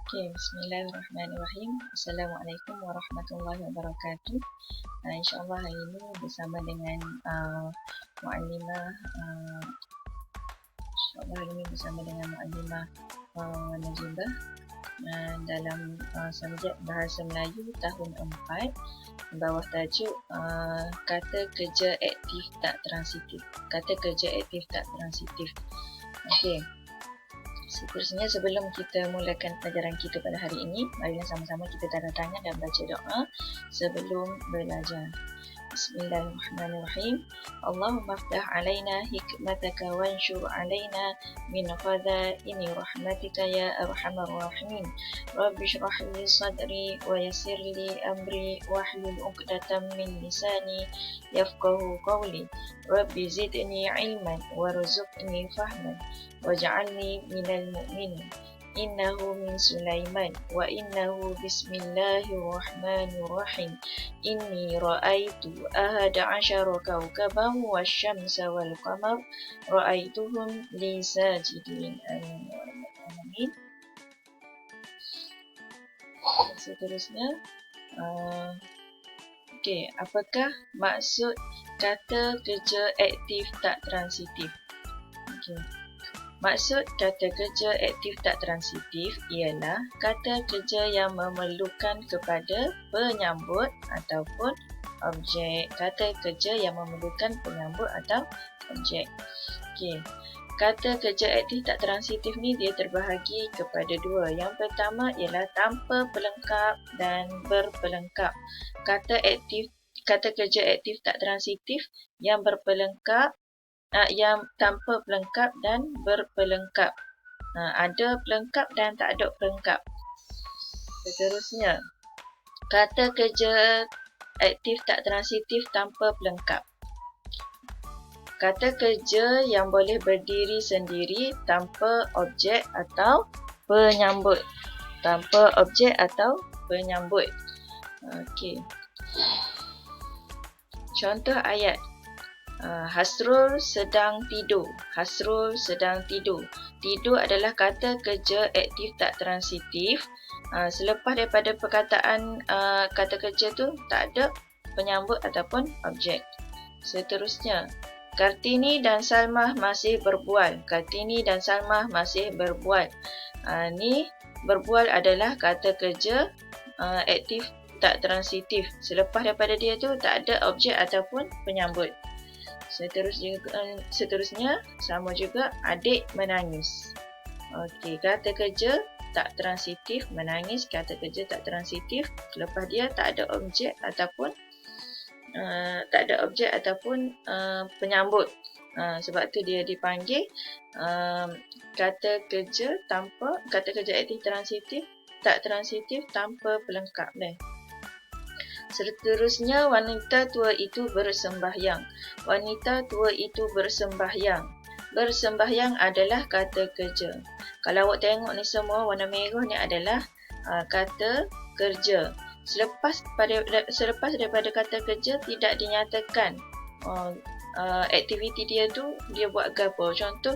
Okay, Bismillahirrahmanirrahim. Assalamualaikum warahmatullahi wabarakatuh. InsyaAllah hari ini bersama dengan Muallimah InsyaAllah hari ini bersama dengan Muallimah Najibah dalam subjek Bahasa Melayu tahun 4 bawah tajuk kata kerja aktif tak transitif. Kata kerja aktif tak transitif. Okey. Seterusnya, sebelum kita mulakan pelajaran kita pada hari ini, marilah sama-sama kita tanda tangan dan baca doa sebelum belajar. Bismillahirrahmanirrahim. Allahumma aftah alaina hikmataka wanshur alaina min khada'ini rahmatika ya arhamar rahimin. Rabbi shrah li sadri wa yassir li amri wahlul 'uqdatam min lisani yafqahu qawli. Rabbi zidni ilman warzuqni fahman waj'alni minal mu'minin. Innahu min Sulaiman wa innahu bismillahirrahmanirrahim. Inni ra'aitu ahada asyara kawkaban wasyamsa wal qamar ra'aituhum li sajidin. Amin. Seterusnya, okey, apakah maksud kata kerja aktif tak transitif? Okey. Maksud kata kerja aktif tak transitif ialah kata kerja yang memerlukan kepada penyambut ataupun objek. Kata kerja yang memerlukan penyambut atau objek. Okey. Kata kerja aktif tak transitif ni dia terbahagi kepada dua. Yang pertama ialah tanpa pelengkap dan berpelengkap. Kata kerja aktif tak transitif yang berpelengkap, yang tanpa pelengkap dan berpelengkap. Ada pelengkap dan tak ada pelengkap. Seterusnya, kata kerja aktif tak transitif tanpa pelengkap. Kata kerja yang boleh berdiri sendiri tanpa objek atau penyambut. Tanpa objek atau penyambut. Okey. Contoh ayat. Hasrul sedang tidur. Hasrul sedang tidur. Tidur adalah kata kerja aktif tak transitif. Selepas daripada perkataan kata kerja tu tak ada penyambut ataupun objek. Seterusnya, Kartini dan Salmah masih berbual. Kartini dan Salmah masih berbual. Ni berbual adalah kata kerja aktif tak transitif. Selepas daripada dia tu tak ada objek ataupun penyambut. Seterusnya, sama juga adik menangis. Okey, kata kerja tak transitif, menangis, kata kerja tak transitif. Lepas dia tak ada objek ataupun penyambut. Sebab tu dia dipanggil kata kerja aktif tak transitif tanpa pelengkap. Seterusnya, wanita tua itu bersembahyang. Wanita tua itu bersembahyang. Bersembahyang adalah kata kerja. Kalau awak tengok ni semua, warna merah ni adalah kata kerja. Selepas daripada kata kerja, tidak dinyatakan aktiviti dia tu dia buat apa. Contoh,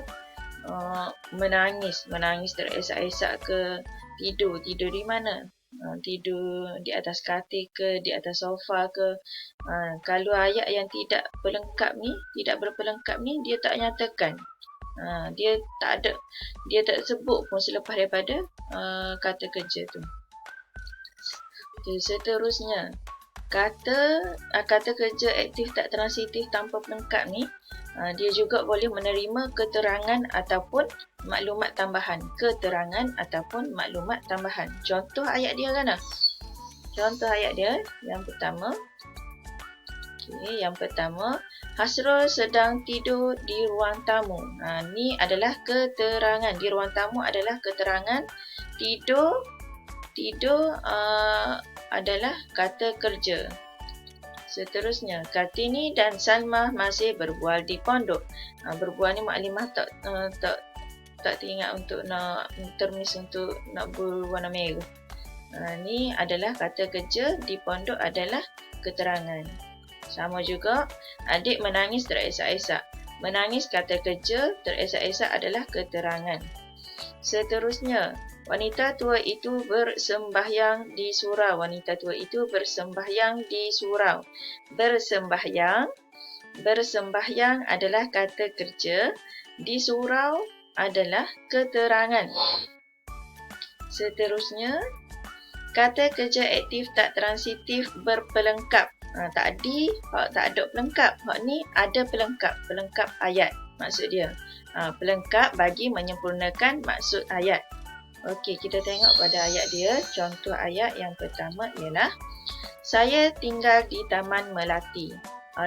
menangis teresak-esak ke, tidur di mana? Tidur di atas katil ke, di atas sofa ke. Kalau ayat yang tidak berpelengkap ni dia tak nyatakan. Dia tak sebut pun selepas daripada kata kerja tu. Okay, seterusnya, kata kerja aktif tak transitif tanpa pelengkap ni dia juga boleh menerima keterangan ataupun maklumat tambahan. Keterangan ataupun maklumat tambahan. Contoh ayat dia kan? Contoh ayat dia yang pertama. Okey, yang pertama, Hasrul sedang tidur di ruang tamu. Ni adalah keterangan. Di ruang tamu adalah keterangan. Tidur adalah kata kerja. Seterusnya, Kartini dan Salmah masih berbual di pondok. Berbual ni maklimah tak teringat untuk nak termis untuk nak berwarna merah. Ni adalah kata kerja, di pondok adalah keterangan. Sama juga, adik menangis teresak-esak. Menangis kata kerja, teresak-esak adalah keterangan. Seterusnya, Wanita tua itu bersembahyang di surau. Wanita tua itu bersembahyang di surau. Bersembahyang adalah kata kerja. Di surau adalah keterangan. Seterusnya, kata kerja aktif tak transitif berpelengkap. Takdi, tak ada pelengkap. Hak ni ada pelengkap. Pelengkap ayat maksud dia. Pelengkap bagi menyempurnakan maksud ayat. Okey, kita tengok pada ayat dia. Contoh ayat yang pertama ialah saya tinggal di Taman Melati.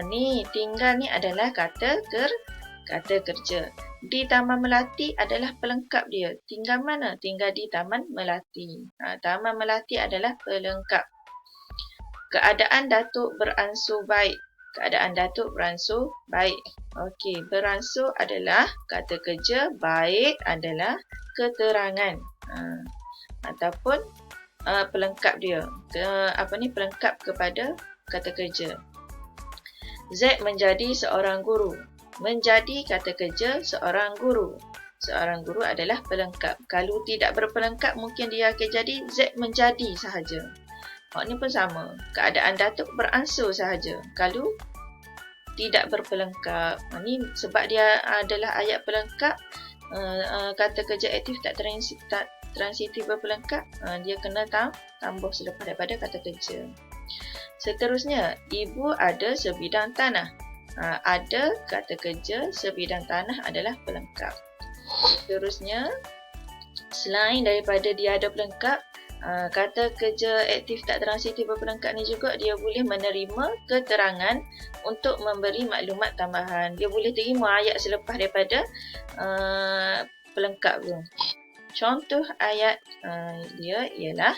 Ni tinggal ni adalah kata kerja. Di Taman Melati adalah pelengkap dia. Tinggal mana? Tinggal di Taman Melati. Taman Melati adalah pelengkap. Keadaan Datuk beransur baik. Keadaan Datuk beransur baik. Okey, beransur adalah kata kerja, baik adalah keterangan. Ataupun pelengkap dia. Pelengkap kepada kata kerja. Z menjadi seorang guru. Menjadi kata kerja seorang guru. Seorang guru adalah pelengkap. Kalau tidak berpelengkap, mungkin dia akan jadi Z menjadi sahaja. Ni pun sama. Keadaan Datuk beransur sahaja. Kalau tidak berpelengkap. Ni sebab dia adalah ayat pelengkap. Kata kerja aktif tak transitif berpelengkap. Dia kena tambah selepas daripada kata kerja. Seterusnya, ibu ada sebidang tanah. Ada kata kerja sebidang tanah adalah pelengkap. Seterusnya, selain daripada dia ada pelengkap, kata kerja aktif tak transitif berpelengkap ni juga dia boleh menerima keterangan untuk memberi maklumat tambahan. Dia boleh terima ayat selepas daripada pelengkap tu. Contoh ayat dia ialah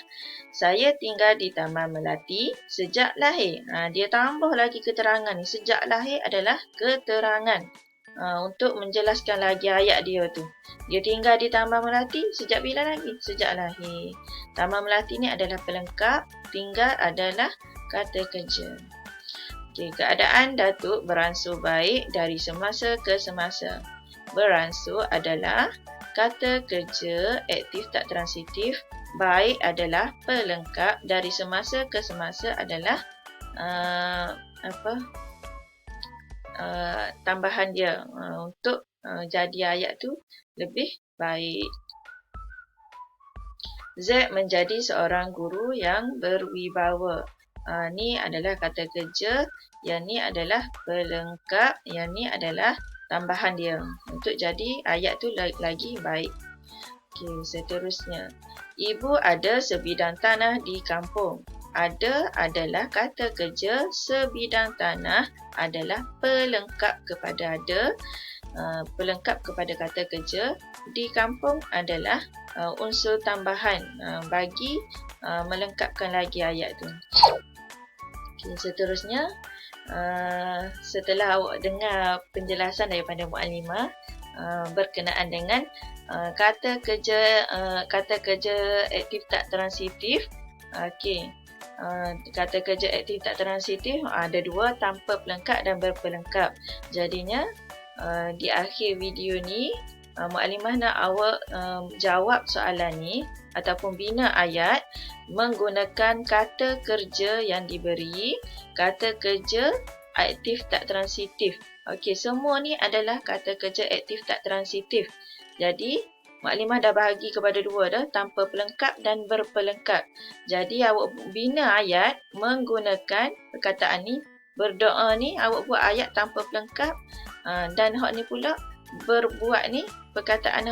saya tinggal di Taman Melati sejak lahir. Dia tambah lagi keterangan ni. Sejak lahir adalah keterangan. Untuk menjelaskan lagi ayat dia tu. Dia tinggal di Taman Melati sejak bila lagi? Sejak lahir. Taman Melati ni adalah pelengkap. Tinggal adalah kata kerja. Okay, keadaan Datuk beransur baik dari semasa ke semasa. Beransur adalah kata kerja aktif tak transitif. Baik adalah pelengkap. Dari semasa ke semasa adalah tambahan dia untuk jadi ayat tu lebih baik. Z menjadi seorang guru yang berwibawa. Ni adalah kata kerja. Yang ni adalah pelengkap. Yang ni adalah tambahan dia untuk jadi ayat tu lagi baik. Okey, seterusnya. Ibu ada sebidang tanah di kampung. Ada adalah kata kerja, sebidang tanah adalah pelengkap kepada ada. Pelengkap kepada kata kerja. Di kampung adalah unsur tambahan bagi melengkapkan lagi ayat tu. Okay, seterusnya, setelah awak dengar penjelasan daripada Muallimah berkenaan dengan kata kerja aktif tak transitif. Okey. Kata kerja aktif tak transitif ada dua, tanpa pelengkap dan berpelengkap. Jadinya di akhir video ni Muallimah nak awak jawab soalan ni ataupun bina ayat menggunakan kata kerja yang diberi, kata kerja aktif tak transitif. Okey, semua ni adalah kata kerja aktif tak transitif. Jadi, Muallimah dah bahagi kepada dua dah, tanpa pelengkap dan berpelengkap. Jadi, awak bina ayat menggunakan perkataan ni. Berdoa ni, awak buat ayat tanpa pelengkap. Dan hak ni pula, berbuat ni, perkataan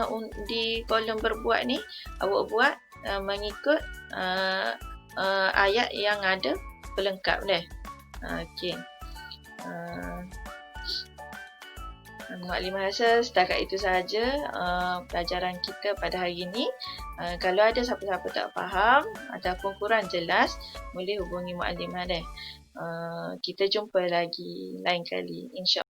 di kolom berbuat ni, awak buat mengikut ayat yang ada pelengkap dah. Okey. Muallimah rasa setakat itu sahaja pelajaran kita pada hari ini. Kalau ada siapa-siapa tak faham ataupun kurang jelas, boleh hubungi Muallimah deh. Kita jumpa lagi lain kali, insya-Allah.